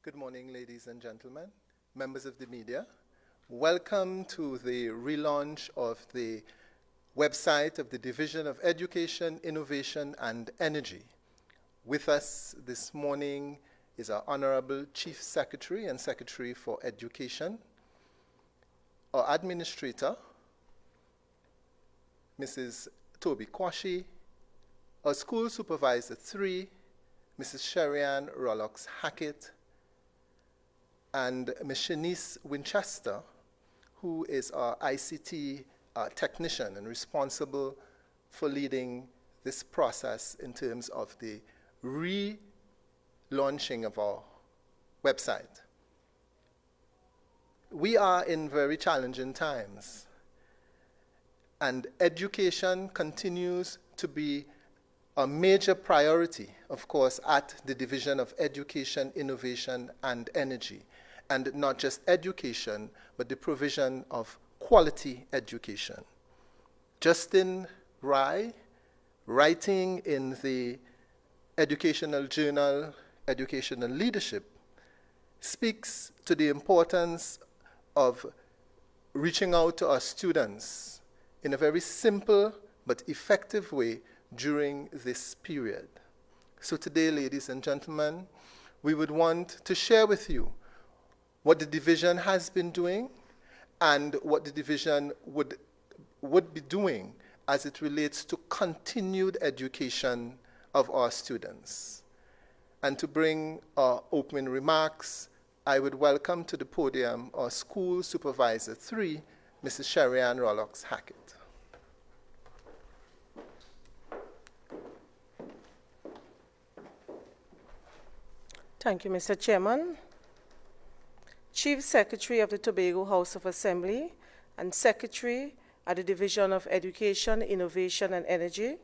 Good morning, ladies and gentlemen, members of the media. Welcome to the relaunch of the website of the Division of Education, Innovation, and Energy. With us this morning is our Honorable Chief Secretary and Secretary for Education, our Administrator, Mrs. Toby Kwashi, our School Supervisor 3, Mrs. Sherianne Rollox Hackett, and Ms. Shanice Winchester, who is our ICT technician and responsible for leading this process in terms of the relaunching of our website. We are in very challenging times, and education continues to be a major priority, of course, at the Division of Education, Innovation, and Energy. And not just education, but the provision of quality education. Justin Rai, writing in the educational journal, Educational Leadership, speaks to the importance of reaching out to our students in a very simple but effective way during this period. So today, ladies and gentlemen, we would want to share with you what the division has been doing and what the division would be doing as it relates to continued education of our students. And to bring our opening remarks, I would welcome to the podium our School Supervisor 3, Mrs. Sherianne Rollox Hackett. Thank you, Mr. Chairman. Chief Secretary of the Tobago House of Assembly and Secretary at the Division of Education, Innovation and Energy,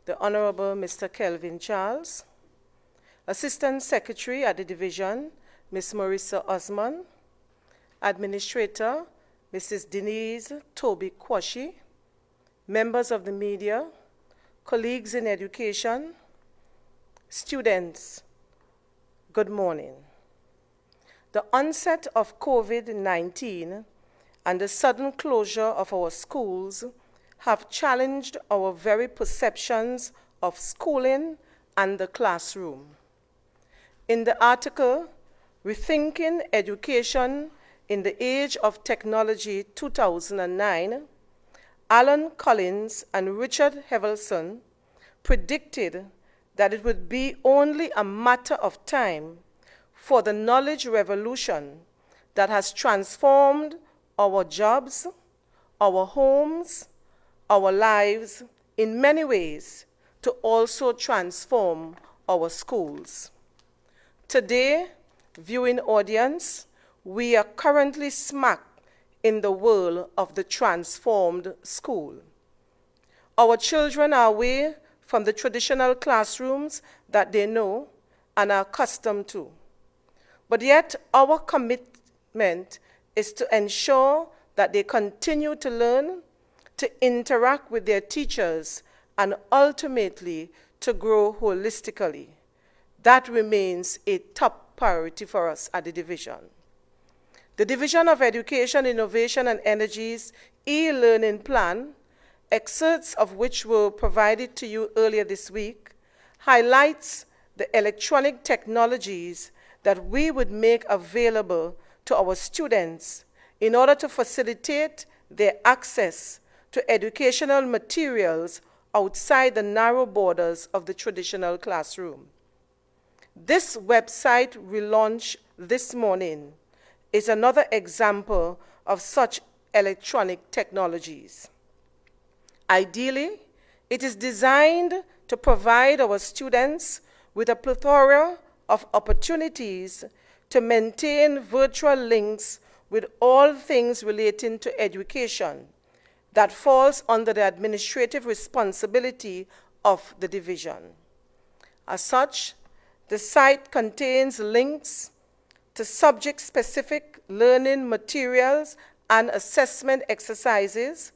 the Honorable Mr. Kelvin Charles. Assistant Secretary at the Division, Ms. Marissa Osman. Administrator, Mrs. Denise Toby Kwashi. Members of the media, colleagues in education, students, good morning. The onset of COVID-19 and the sudden closure of our schools have challenged our very perceptions of schooling and the classroom. In the article, Rethinking Education in the Age of Technology 2009, Alan Collins and Richard Hevelson predicted that it would be only a matter of time for the knowledge revolution that has transformed our jobs, our homes, our lives in many ways to also transform our schools. Today, viewing audience, we are currently smack in the whirl of the transformed school. Our children are away from the traditional classrooms that they know and are accustomed to. But yet, our commitment is to ensure that they continue to learn, to interact with their teachers, and ultimately to grow holistically. That remains a top priority for us at the division. The Division of Education, Innovation, and Energy's e-learning plan, excerpts of which were provided to you earlier this week, highlights the electronic technologies that we would make available to our students in order to facilitate their access to educational materials outside the narrow borders of the traditional classroom. This website relaunch this morning is another example of such electronic technologies. Ideally, it is designed to provide our students with a plethora of opportunities to maintain virtual links with all things relating to education that falls under the administrative responsibility of the division. As such, the site contains links to subject-specific learning materials and assessment exercises,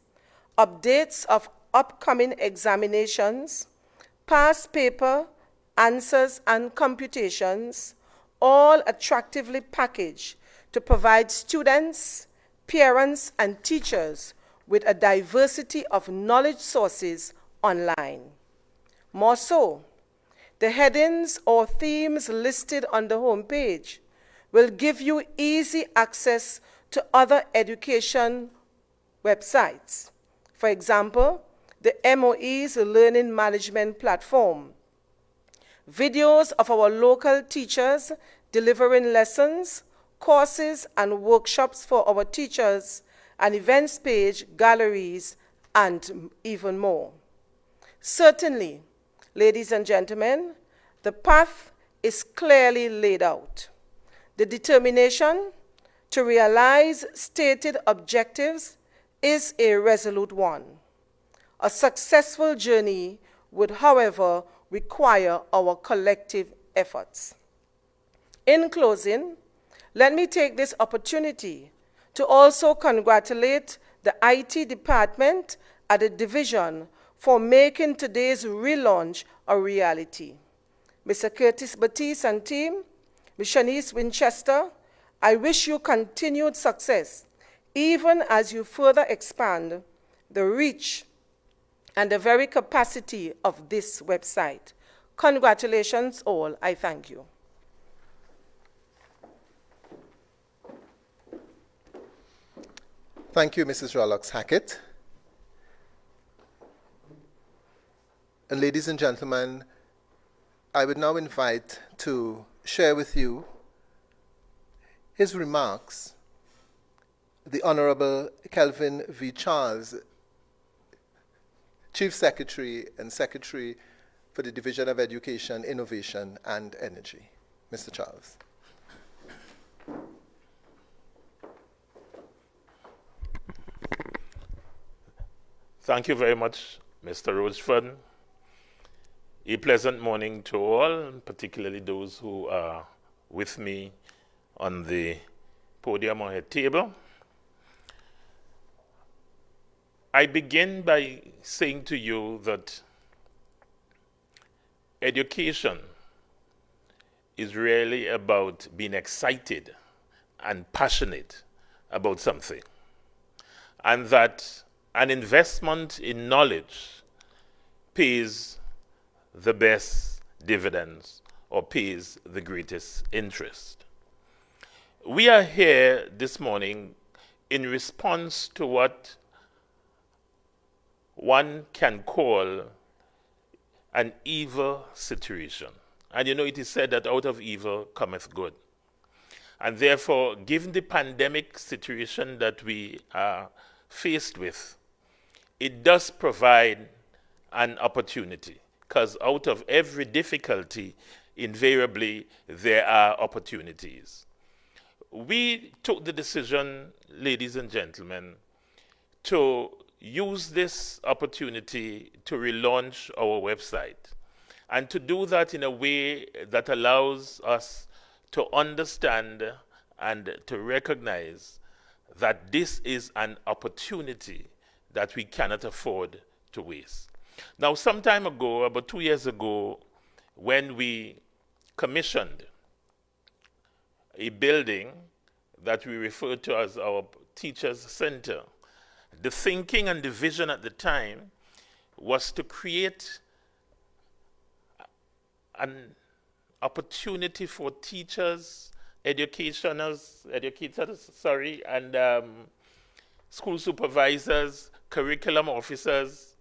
updates of upcoming examinations, past paper answers and computations, all attractively packaged to provide students, parents, and teachers with a diversity of knowledge sources online. More so, the headings or themes listed on the homepage will give you easy access to other education websites. For example, the MOE's Learning Management Platform, videos of our local teachers delivering lessons, courses, and workshops for our teachers, an events page, galleries, and even more. Certainly, ladies and gentlemen, the path is clearly laid out. The determination to realize stated objectives is a resolute one. A successful journey would, however, require our collective efforts. In closing, let me take this opportunity to also congratulate the IT department at the division for making today's relaunch a reality. Mr. Curtis Batiste and team, Ms. Shanice Winchester, I wish you continued success, even as you further expand the reach and the very capacity of this website. Congratulations all. I thank you. Thank you, Mrs. Relaunch Hackett. And ladies and gentlemen, I would now invite to share with you his remarks the Honorable Kelvin V. Charles, Chief Secretary and Secretary for the Division of Education, Innovation, and Energy. Mr. Charles. Thank you very much, Mr. Rochford. A pleasant morning to all, particularly those who are with me on the podium or head table. I begin by saying to you that education is really about being excited and passionate about something, and that an investment in knowledge pays the best dividends or pays the greatest interest. We are here this morning in response to what one can call an evil situation. And you know, it is said that out of evil cometh good. And therefore, given the pandemic situation that we are faced with, it does provide an opportunity, because out of every difficulty, invariably, there are opportunities. We took the decision, ladies and gentlemen, to use this opportunity to relaunch our website, and to do that in a way that allows us to understand and to recognize that this is an opportunity that we cannot afford to waste. Now, some time ago, about 2 years ago, when we commissioned a building that we refer to as our Teachers Center, the thinking and the vision at the time was to create an opportunity for teachers, educators, and school supervisors, curriculum officers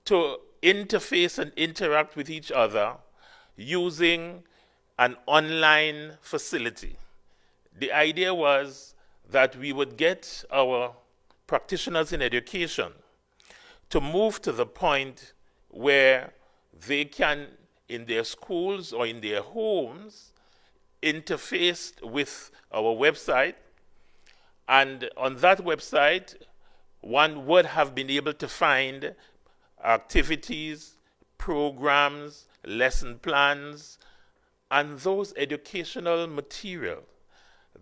to interface and interact with each other using an online facility. The idea was that we would get our practitioners in education to move to the point where they can, in their schools or in their homes, interface with our website. And on that website, one would have been able to find activities, programs, lesson plans, and those educational material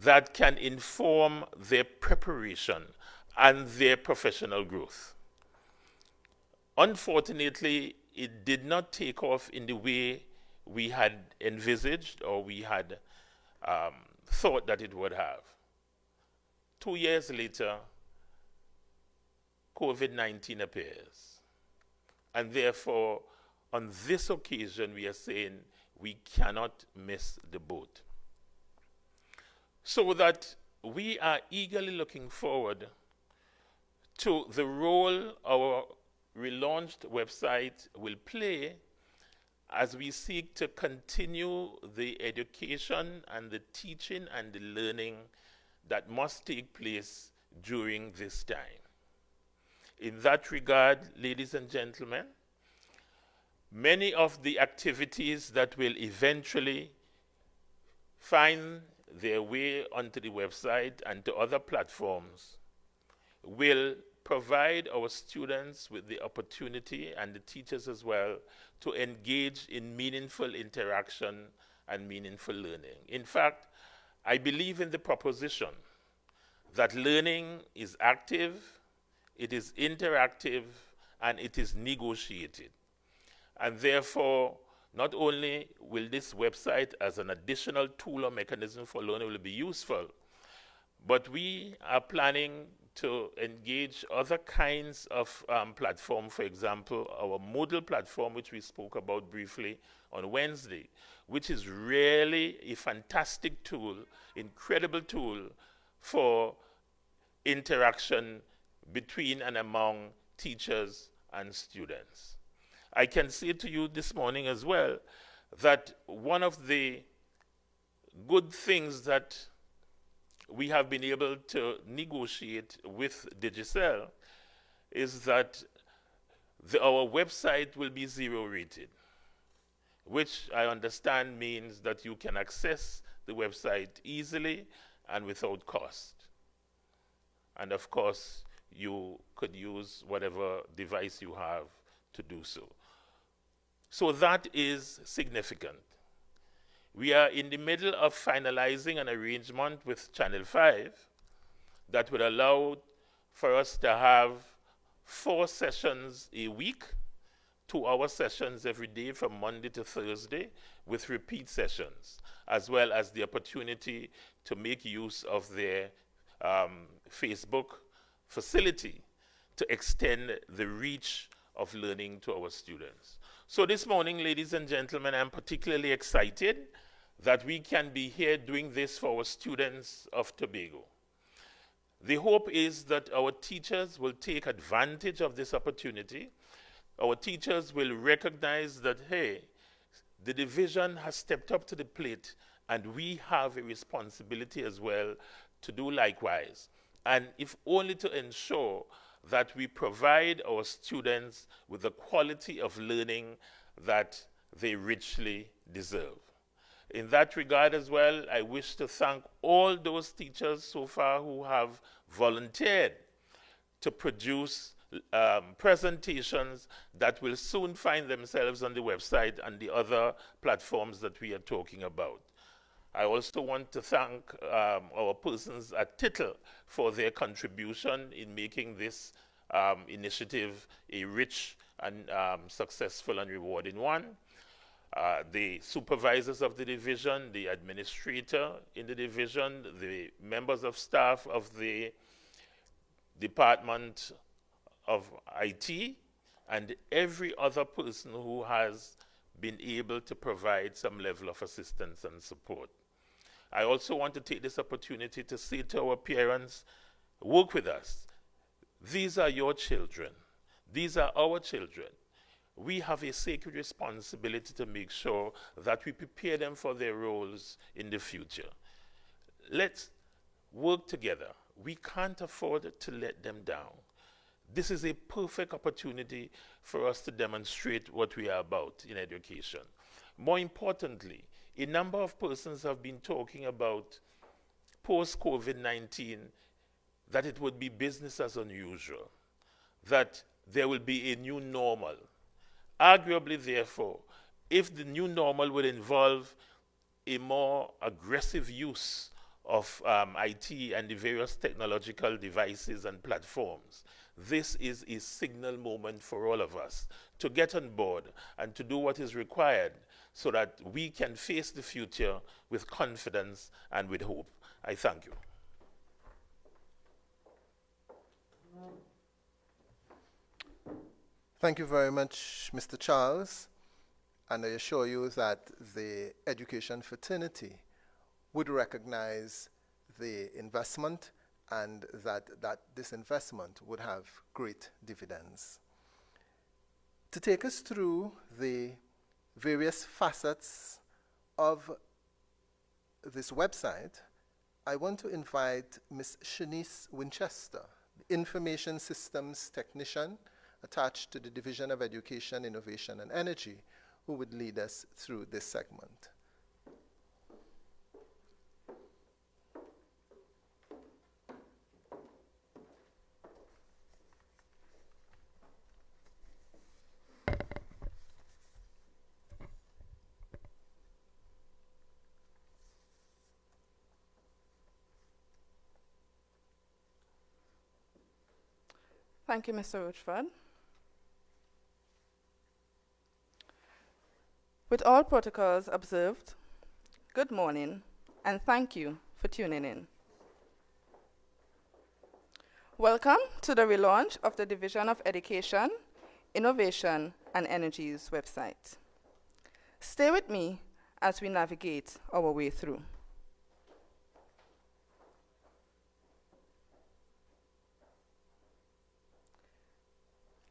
that can inform their preparation and their professional growth. Unfortunately, it did not take off in the way we had envisaged or we had thought that it would have. 2 years later, COVID-19 appears. And therefore, on this occasion, we are saying we cannot miss the boat. So that we are eagerly looking forward to the role our relaunched website will play as we seek to continue the education and the teaching and the learning that must take place during this time. In that regard, ladies and gentlemen, many of the activities that will eventually find their way onto the website and to other platforms will provide our students with the opportunity, and the teachers as well, to engage in meaningful interaction and meaningful learning. In fact, I believe in the proposition that learning is active, it is interactive, and it is negotiated. And therefore, not only will this website as an additional tool or mechanism for learning will be useful, but we are planning to engage other kinds of platform. For example, our Moodle platform, which we spoke about briefly on Wednesday, which is really a fantastic tool, incredible tool for interaction between and among teachers and students. I can say to you this morning as well that one of the good things that we have been able to negotiate with Digicel is that our website will be 0 rated, which I understand means that you can access the website easily and without cost. And of course, you could use whatever device you have to do so. So that is significant. We are in the middle of finalizing an arrangement with Channel 5 that would allow for us to have 4 sessions a week, 2-hour sessions every day from Monday to Thursday, with repeat sessions, as well as the opportunity to make use of their Facebook facility to extend the reach of learning to our students. So this morning, ladies and gentlemen, I'm particularly excited that we can be here doing this for our students of Tobago. The hope is that our teachers will take advantage of this opportunity. Our teachers will recognize that, hey, the division has stepped up to the plate and we have a responsibility as well to do likewise. And if only to ensure that we provide our students with the quality of learning that they richly deserve. In that regard as well, I wish to thank all those teachers so far who have volunteered to produce presentations that will soon find themselves on the website and the other platforms that we are talking about. I also want to thank our persons at Tittle for their contribution in making this initiative a rich and successful and rewarding one. The supervisors of the division, the administrator in the division, the members of staff of the Department of IT, and every other person who has been able to provide some level of assistance and support. I also want to take this opportunity to say to our parents, work with us. These are your children. These are our children. We have a sacred responsibility to make sure that we prepare them for their roles in the future. Let's work together. We can't afford to let them down. This is a perfect opportunity for us to demonstrate what we are about in education. More importantly, a number of persons have been talking about post-COVID-19 that it would be business as unusual, that there will be a new normal. Arguably, therefore, if the new normal would involve a more aggressive use of IT and the various technological devices and platforms, this is a signal moment for all of us to get on board and to do what is required so that we can face the future with confidence and with hope. I thank you. Thank you very much, Mr. Charles. And I assure you that the education fraternity would recognize the investment and that this investment would have great dividends. To take us through the various facets of this website, I want to invite Ms. Shanice Winchester, the Information Systems Technician attached to the Division of Education, Innovation and Energy, who would lead us through this segment. Thank you, Mr. Rochford. With all protocols observed, good morning, and thank you for tuning in. Welcome to the relaunch of the Division of Education, Innovation, and Energy's website. Stay with me as we navigate our way through.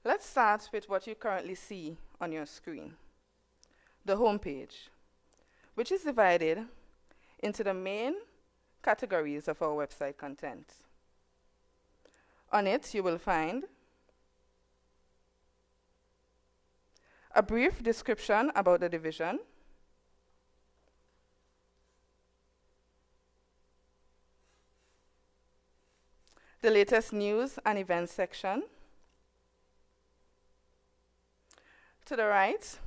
Let's start with what you currently see on your screen, the homepage, which is divided into the main categories of our website content. On it, you will find a brief description about the division, the latest news and events section. To the right,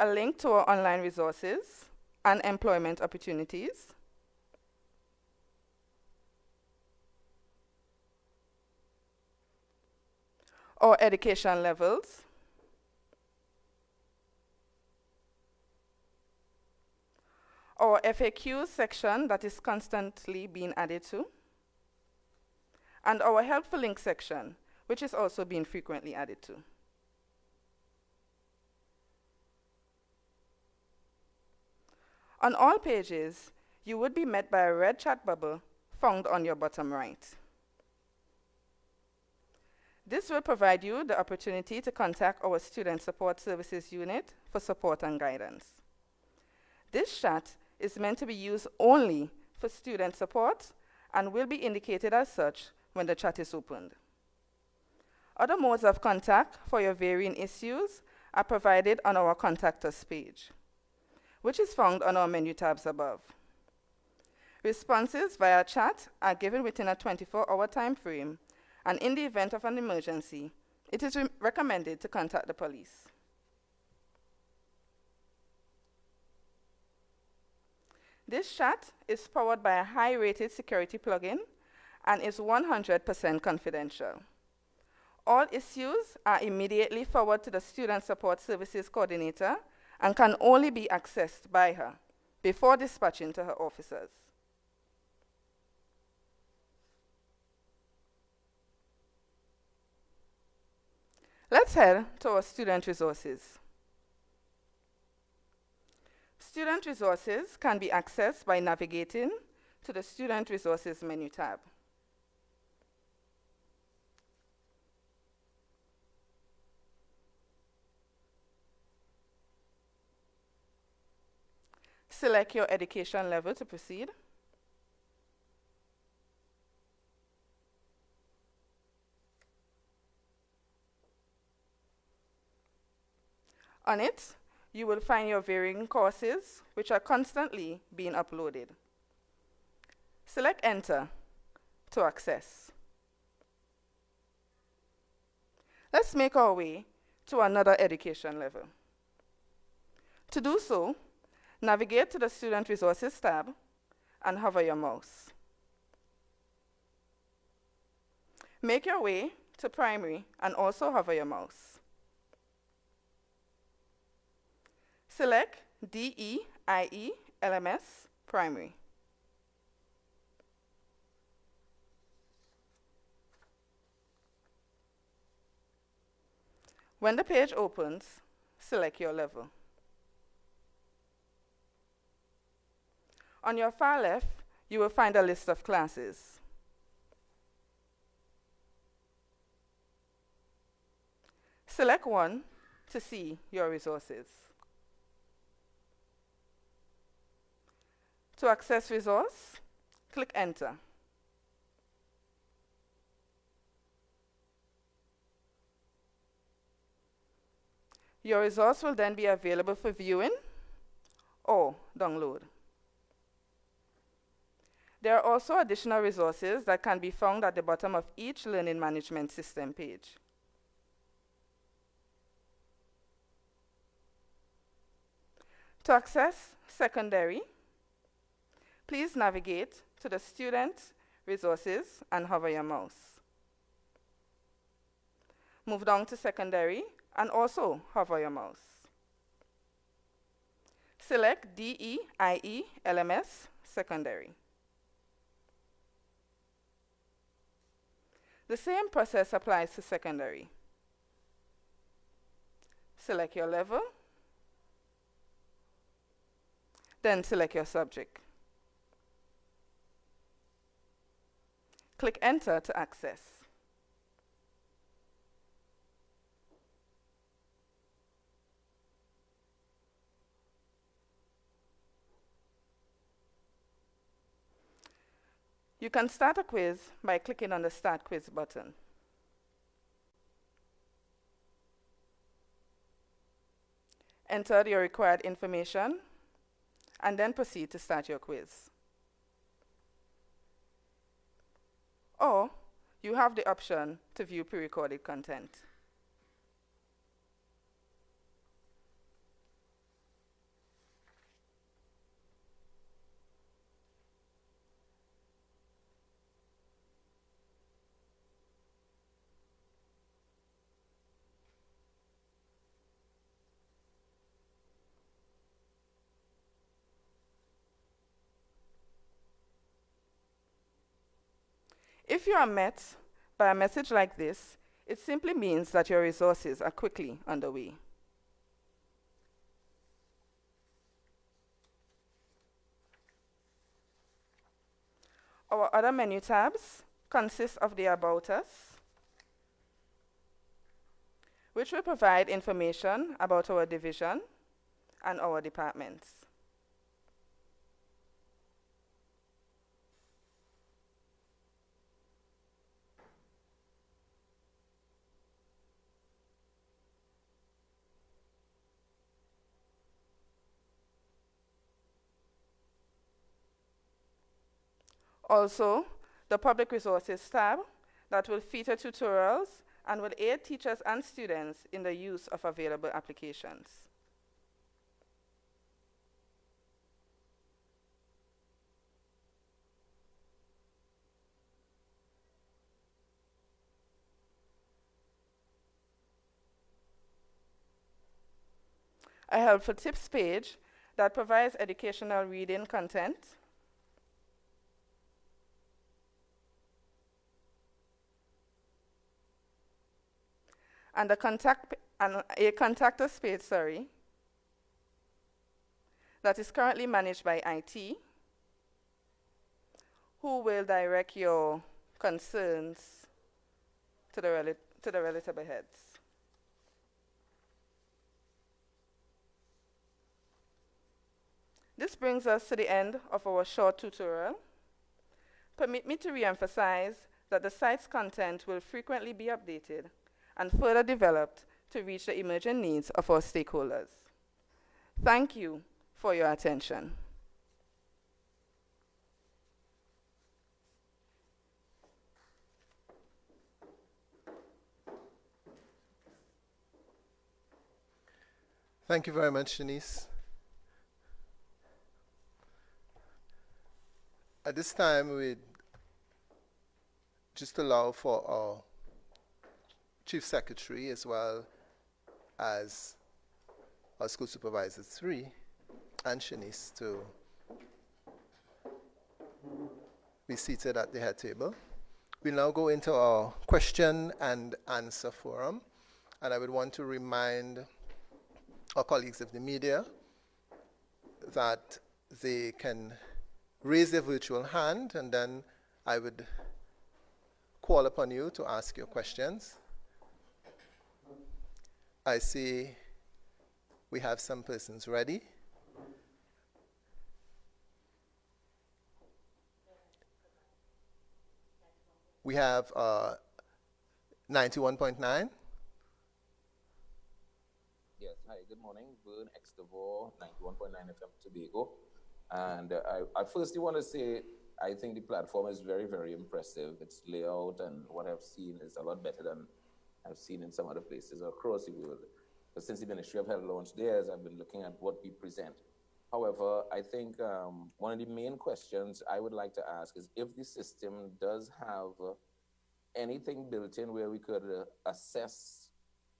a link to our online resources and employment opportunities. Our education levels. Our FAQ section that is constantly being added to. And our helpful link section, which is also being frequently added to. On all pages, you would be met by a red chat bubble found on your bottom right. This will provide you the opportunity to contact our Student Support Services Unit for support and guidance. This chat is meant to be used only for student support and will be indicated as such when the chat is opened. Other modes of contact for your varying issues are provided on our Contact Us page, which is found on our menu tabs above. Responses via chat are given within a 24-hour time frame, and in the event of an emergency, it is recommended to contact the police. This chat is powered by a high-rated security plugin and is 100% confidential. All issues are immediately forwarded to the Student Support Services Coordinator and can only be accessed by her before dispatching to her officers. Let's head to our student resources. Student resources can be accessed by navigating to the Student Resources menu tab. Select your education level to proceed. On it, you will find your varying courses, which are constantly being uploaded. Select Enter to access. Let's make our way to another education level. To do so, navigate to the Student Resources tab and hover your mouse. Make your way to Primary and also hover your mouse. Select DEIE LMS Primary. When the page opens, select your level. On your far left, you will find a list of classes. Select one to see your resources. To access resource, click Enter. Your resource will then be available for viewing or download. There are also additional resources that can be found at the bottom of each Learning Management System page. To access Secondary, please navigate to the Student Resources and hover your mouse. Move down to Secondary and also hover your mouse. Select DEIE LMS Secondary. The same process applies to Secondary. Select your level, then select your subject. Click Enter to access. You can start a quiz by clicking on the Start Quiz button. Enter your required information and then proceed to start your quiz. Or you have the option to view pre-recorded content. If you are met by a message like this, it simply means that your resources are quickly underway. Our other menu tabs consist of the About Us, which will provide information about our division and our departments. Also, the Public Resources tab that will feature tutorials and will aid teachers and students in the use of available applications. A helpful tips page that provides educational reading content, and a contact us page, that is currently managed by IT, who will direct your concerns to the relative heads. This brings us to the end of our short tutorial. Permit me to re-emphasize that the site's content will frequently be updated and further developed to reach the emerging needs of our stakeholders. Thank you for your attention. Thank you very much, Shanice. At this time, we'd just allow for our Chief Secretary as well as our School Supervisor 3 and Shanice to be seated at the head table. We'll now go into our question and answer forum. And I would want to remind our colleagues of the media that they can raise their virtual hand, and then I would call upon you to ask your questions. I see we have some persons ready. We have 91.9. Yes, hi, good morning. Vern Extavor, 91.9 FM Tobago. And I firstly want to say, I think the platform is very, very impressive. Its layout and what I've seen is a lot better than I've seen in some other places across the world. But since the Ministry of Health launched theirs, I've been looking at what we present. However, I think one of the main questions I would like to ask is if the system does have anything built in where we could assess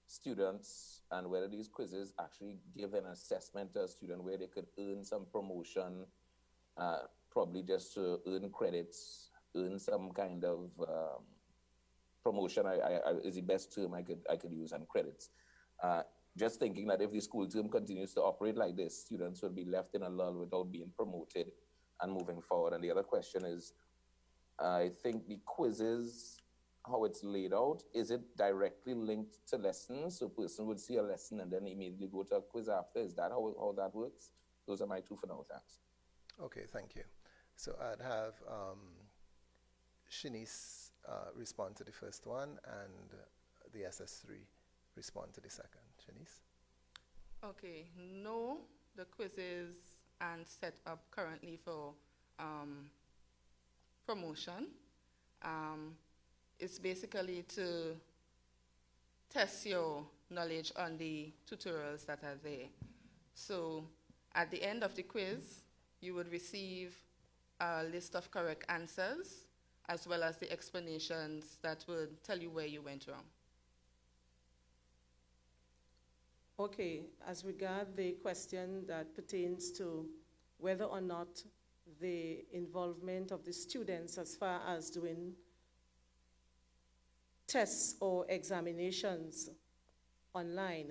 students and whether these quizzes actually give an assessment to a student where they could earn some promotion, probably just to earn credits, earn some kind of promotion is the best term I could use, and credits. Just thinking that if the school term continues to operate like this, students will be left in a lull without being promoted and moving forward. And the other question is, I think the quizzes, how it's laid out, is it directly linked to lessons? So a person would see a lesson and then immediately go to a quiz after. Is that how that works? Those are my two for now, thanks. Okay, thank you. So I'd have Shanice respond to the first one and the SS3 respond to the second. Shanice? Okay, no, the quizzes aren't set up currently for promotion. It's basically to test your knowledge on the tutorials that are there. So at the end of the quiz, you would receive a list of correct answers as well as the explanations that would tell you where you went wrong. Okay, as regard the question that pertains to whether or not the involvement of the students as far as doing tests or examinations online,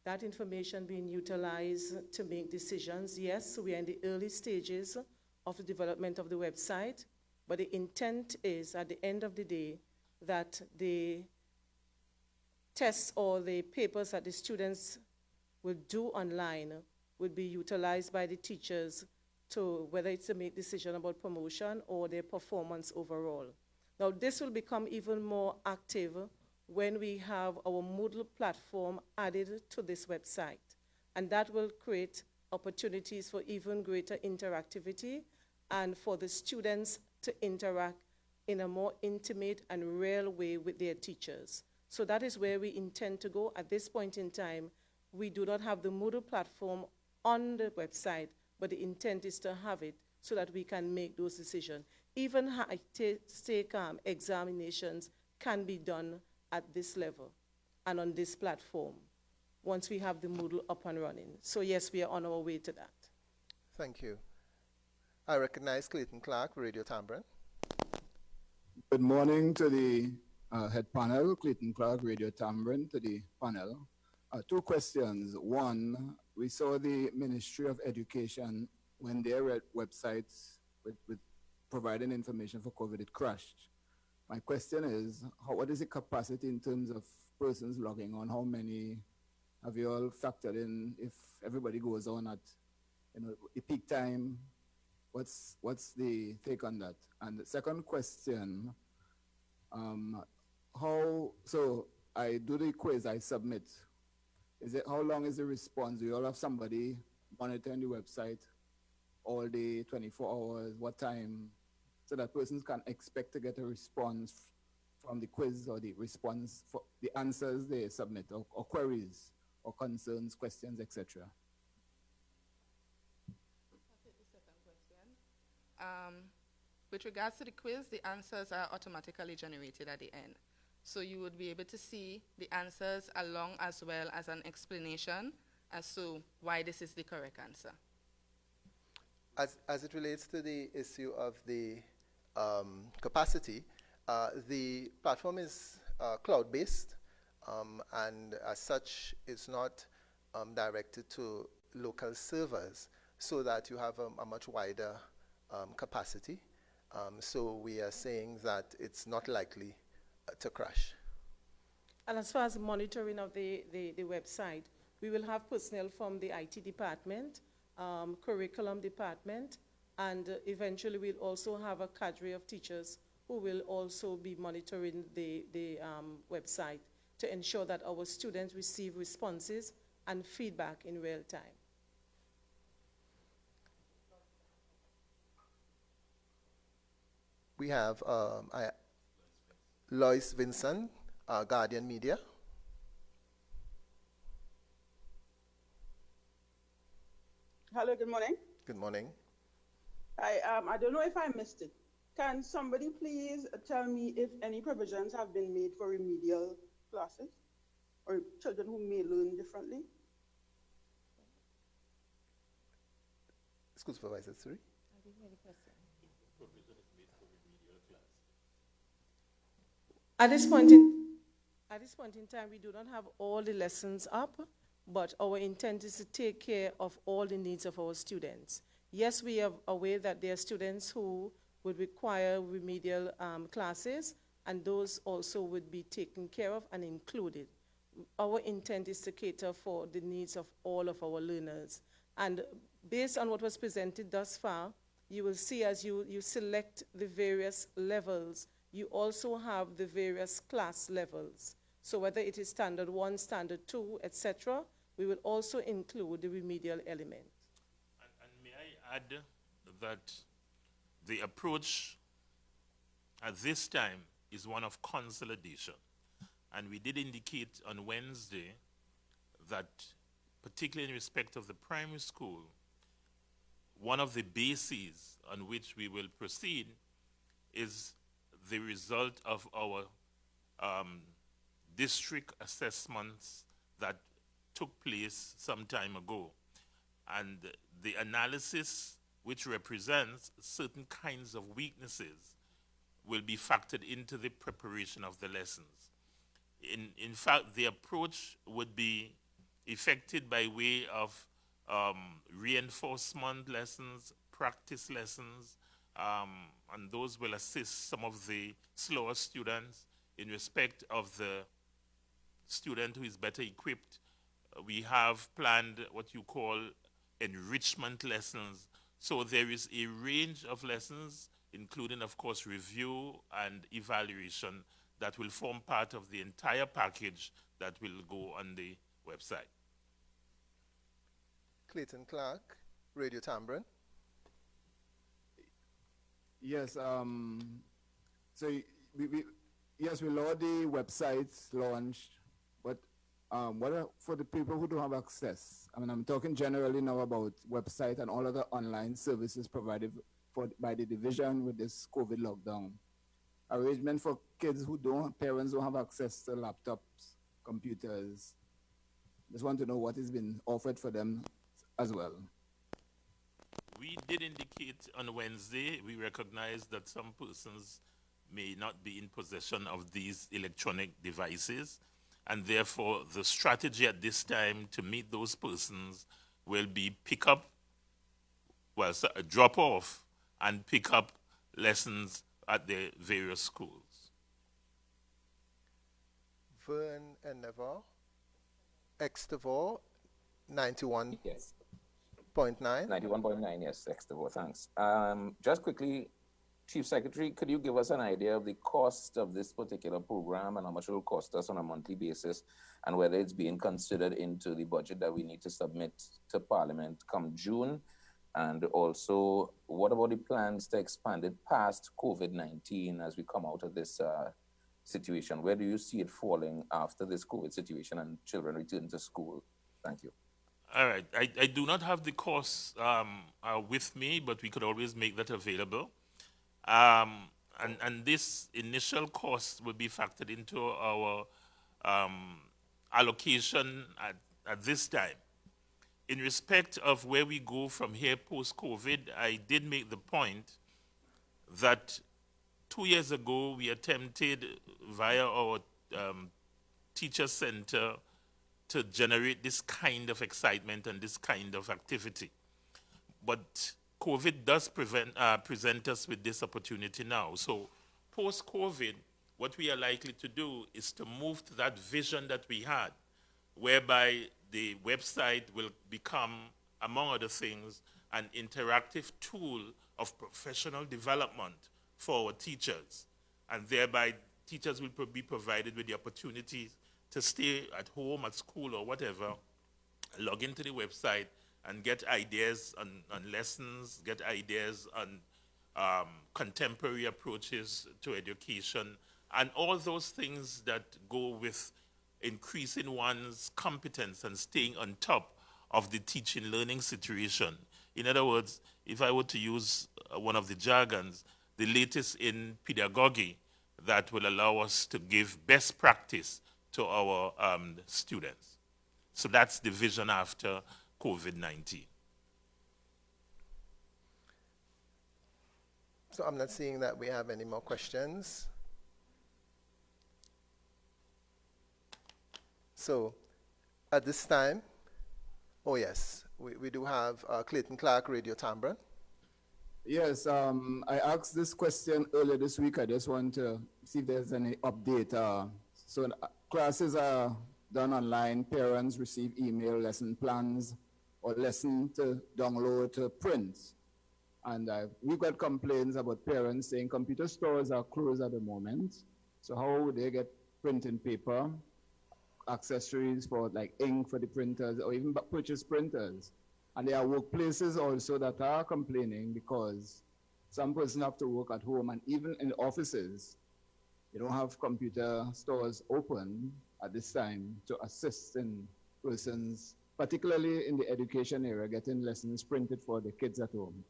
that information being utilized to make decisions. Yes, we are in the early stages of the development of the website, but the intent is at the end of the day that the tests or the papers that the students will do online would be utilized by the teachers to whether it's to make decision about promotion or their performance overall. Now, this will become even more active when we have our Moodle platform added to this website. And that will create opportunities for even greater interactivity and for the students to interact in a more intimate and real way with their teachers. So that is where we intend to go. At this point in time, we do not have the Moodle platform on the website, but the intent is to have it so that we can make those decisions. Even high-stake examinations can be done at this level and on this platform once we have the Moodle up and running. So yes, we are on our way to that. Thank you. I recognize Clayton Clark, Radio Tambourine. Good morning to the head panel, Clayton Clark, Radio Tambourine, to the panel. Two questions. One, we saw the Ministry of Education, when their websites with providing information for COVID, it crashed. My question is, what is the capacity in terms of persons logging on? How many have you all factored in if everybody goes on at the peak time? What's the take on that? And the second question, so I do the quiz, I submit. How long is the response? Do you all have somebody monitoring the website all day, 24 hours? What time? So that persons can expect to get a response from the quiz or the response for the answers they submit, or queries, or concerns, questions, etc. With regards to the quiz, the answers are automatically generated at the end. So you would be able to see the answers along as well as an explanation as to why this is the correct answer. As it relates to the issue of the capacity, the platform is cloud-based, and as such, it's not directed to local servers, so that you have a much wider capacity. So we are saying that it's not likely to crash. And as far as monitoring of the website, we will have personnel from the IT department, curriculum department, and eventually we'll also have a cadre of teachers who will also be monitoring the website to ensure that our students receive responses and feedback in real time. We have Lois Vincent, Guardian Media. Hello, good morning. Good morning. I don't know if I missed it. Can somebody please tell me if any provisions have been made for remedial classes or children who may learn differently? School Supervisor, sorry. At this point in time, we do not have all the lessons up, but our intent is to take care of all the needs of our students. Yes, we are aware that there are students who would require remedial classes, and those also would be taken care of and included. Our intent is to cater for the needs of all of our learners. And based on what was presented thus far, you will see as you select the various levels, you also have the various class levels. So whether it is standard 1, standard 2, etc., we will also include the remedial element. And may I add that the approach at this time is one of consolidation. And we did indicate on Wednesday that, particularly in respect of the primary school, one of the bases on which we will proceed is the result of our district assessments that took place some time ago. And the analysis, which represents certain kinds of weaknesses, will be factored into the preparation of the lessons. In fact, the approach would be effected by way of reinforcement lessons, practice lessons, and those will assist some of the slower students in respect of the student who is better equipped. We have planned what you call enrichment lessons. So there is a range of lessons, including, of course, review and evaluation, that will form part of the entire package that will go on the website. Clayton Clark, Radio Tambourine. Yes, so yes, we load the websites launched, but what are, for the people who don't have access? I mean, I'm talking generally now about website and all other online services provided by the division with this COVID lockdown. Arrangement for kids who parents don't have access to laptops, computers. Just want to know what has been offered for them as well. We did indicate on Wednesday, we recognize that some persons may not be in possession of these electronic devices, and therefore the strategy at this time to meet those persons will be drop off and pick up lessons at the various schools. Vern and Nevar, Extavor, 91.9. Yes. 91.9, yes, Extavor, thanks. Just quickly, Chief Secretary, could you give us an idea of the cost of this particular program and how much it will cost us on a monthly basis, and whether it's being considered into the budget that we need to submit to Parliament come June? And also, what about the plans to expand it past COVID-19 as we come out of this situation? Where do you see it falling after this COVID situation and children return to school? Thank you. All right, I do not have the costs with me, but we could always make that available. And this initial cost will be factored into our allocation at this time. in respect of where we go from here post-COVID, I did make the point that 2 years ago we attempted via our teacher center to generate this kind of excitement and this kind of activity. But COVID does present us with this opportunity now. So post-COVID, what we are likely to do is to move to that vision that we had, whereby the website will become, among other things, an interactive tool of professional development for our teachers. And thereby, teachers will be provided with the opportunity to stay at home, at school, or whatever, log into the website and get ideas on lessons, get ideas on contemporary approaches to education, and all those things that go with increasing one's competence and staying on top of the teaching learning situation. In other words, if I were to use one of the jargons, the latest in pedagogy that will allow us to give best practice to our students. So that's the vision after COVID-19. So I'm not seeing that we have any more questions. So at this time, oh yes, we do have Clayton Clark, Radio Tambrin. Yes, I asked this question earlier this week. I just want to see if there's any update. So classes are done online. Parents receive email lesson plans or lesson to download to print. And we got complaints about parents saying computer stores are closed at the moment. So how would they get printing paper, accessories for like ink for the printers, or even purchase printers? And there are workplaces also that are complaining because some person have to work at home, and even in offices, they don't have computer stores open at this time to assist in persons, particularly in the education area, getting lessons printed for the kids at home.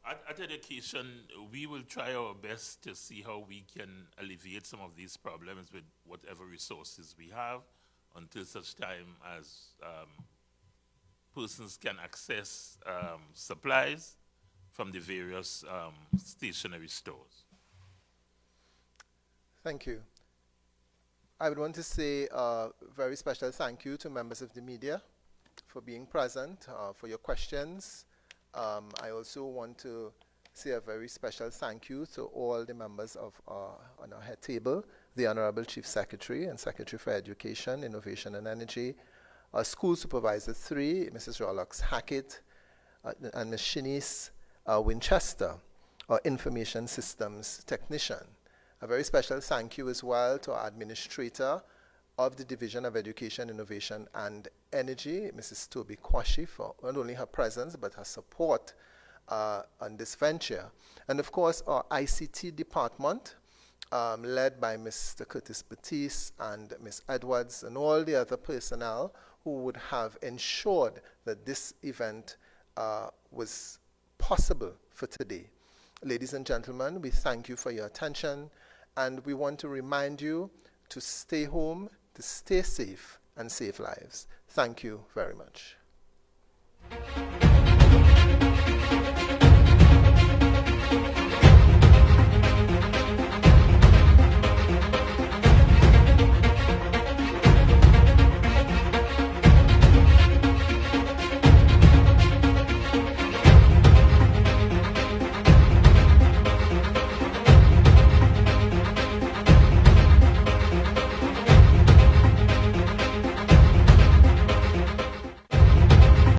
At education, we will try our best to see how we can alleviate some of these problems with whatever resources we have until such time as persons can access supplies from the various stationery stores. Thank you. I would want to say a very special thank you to members of the media for being present, for your questions. I also want to say a very special thank you to all the members of on our head table, the Honorable Chief Secretary and Secretary for Education, Innovation and Energy, our School Supervisor 3, Mrs. Rollocks Hackett, and Ms. Shanice Winchester, our Information Systems Technician. A very special thank you as well to our Administrator of the Division of Education, Innovation and Energy, Mrs. Toby Kwashi, for not only her presence but her support on this venture. And of course our ICT department, led by Mr. Curtis Batiste and Ms. Edwards and all the other personnel who would have ensured that this event was possible for today. Ladies and gentlemen, we thank you for your attention, and we want to remind you to stay home, to stay safe and save lives. Thank you very much.